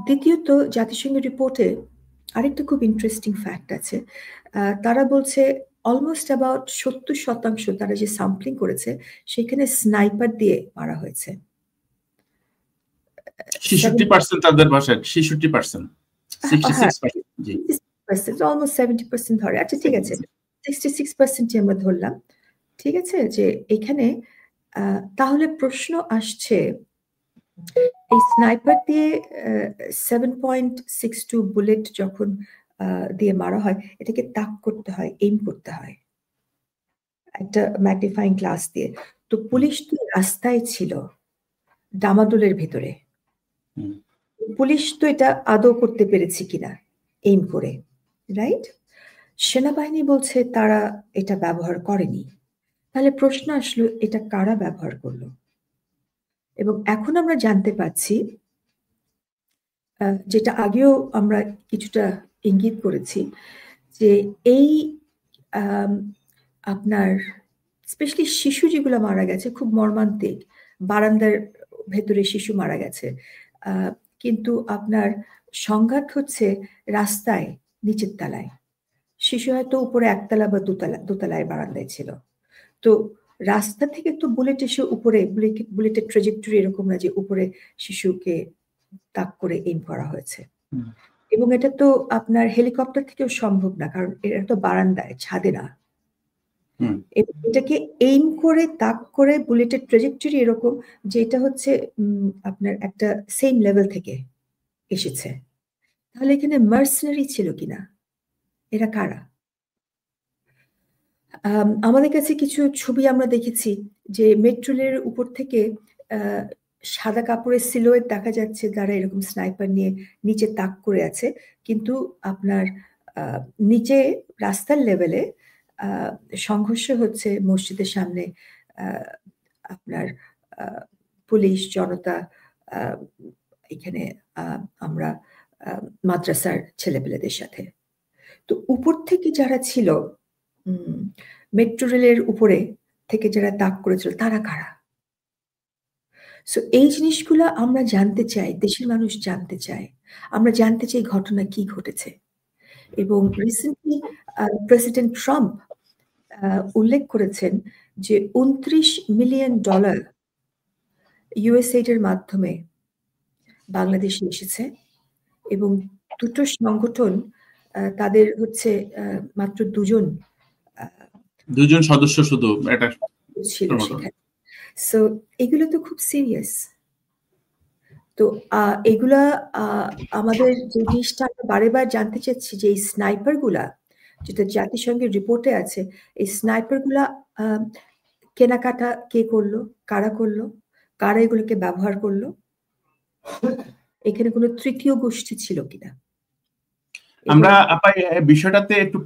দ্বিতীয়ত জাতিসংঘের রিপোর্টে আরেকটা খুব ইন্টারেস্টিং ফ্যাক্ট আছে। তারা বলছে অলমোস্ট অ্যাবাউট 70% তারা যে স্যাম্পলিং করেছে সেখানে স্নাইপার দিয়ে মারা হয়েছে। 66% তাদের ভাষায় 66%, 66%, জি অলমোস্ট 70% ধরে। আচ্ছা ঠিক আছে, 66% আমরা ধরলাম, ঠিক আছে। যে এখানে তাহলে প্রশ্ন আসছে, এই স্নাইপার দিয়ে 7.62 বুলেট যখন দিয়ে মারা হয়, এটাকে তাক করতে হয়, এইম করতে হয় একটা ম্যাগনিফাইং গ্লাস দিয়ে। তো পুলিশ তো রাস্তায় ছিল ডামাডোলের ভেতরে, পুলিশ তো এটা আদৌ করতে পেরেছে কিনা এইম করে, রাইট? সেনাবাহিনী বলছে তারা এটা ব্যবহার করেনি। তাহলে প্রশ্ন আসলো, এটা কারা ব্যবহার করলো? এবং এখন আমরা জানতে পাচ্ছি, যেটা আগেও আমরা কিছুটা ইঙ্গিত করেছি, যে এই আপনার স্পেশালি শিশু যেগুলো মারা গেছে খুব মর্মান্তিক, বারান্দার ভেতরে শিশু মারা গেছে, কিন্তু আপনার সংঘাত হচ্ছে রাস্তায় নিচের তলায়, শিশু হয়তো উপরে একতলা বা দোতলায় বারান্দায় ছিল। তো রাস্তা থেকে তো বুলেট এসে উপরে, বুলেটের ট্রেজেক্টরি এরকম না যে উপরে শিশুকে তাক করে এইম করা হয়েছে। এবং এটা তো আপনার হেলিকপ্টার থেকেও সম্ভব না, কারণ এটা তো বারান্দায়, ছাদে না। এটাকে এইম করে তাক করে বুলেটের ট্রেজেক্টরি এরকম যে এটা হচ্ছে আপনার একটা সেম লেভেল থেকে এসেছে। তাহলে এখানে মার্সেনারি ছিল কিনা? এরা কারা? আমাদের কাছে কিছু ছবি আমরা দেখেছি যে মেট্রো রেলের উপর থেকে সাদা কাপড়ের সিলুয়েট দেখা যাচ্ছে, যারা এরকম স্নাইপার নিয়ে নিচে তাক করে আছে, কিন্তু আপনার নিচে রাস্তার লেভেলে সংঘর্ষ হচ্ছে মসজিদের সামনে, আপনার পুলিশ জনতা, এখানে আমরা মাদ্রাসার ছেলেপেলেদের সাথে। তো উপর থেকে যারা ছিল, মেট্রো রেলের উপরে থেকে যারা তাক করেছিল, তারা কারা? সো এই জিনিসগুলো আমরা জানতে চাই, দেশের মানুষ জানতে চায়। আমরা জানতে চাই ঘটনা কি ঘটেছে। এবং রিসেন্টলি প্রেসিডেন্ট ট্রাম্প উল্লেখ করেছেন যে $29 মিলিয়ন ইউএসএইড এর মাধ্যমে বাংলাদেশে এসেছে, এবং দুটো সংগঠন, তাদের হচ্ছে মাত্র দুজন সদস্য শুধু এটা ছিল সেখানে। সো এগুলো তো খুব সিরিয়াস। তো এগুলা আমাদের যে জিনিসটা আমরা বারেবার জানতে চাচ্ছি, যে এই স্নাইপার গুলা যেটা জাতিসংঘের রিপোর্টে আছে, এই স্নাইপার গুলা কেনাকাটা কে করলো, কারা করলো, কারা এগুলোকে ব্যবহার করলো, এখানে কোনো তৃতীয় গোষ্ঠী ছিল কিনা? আমরা বিষয়টাতে একটু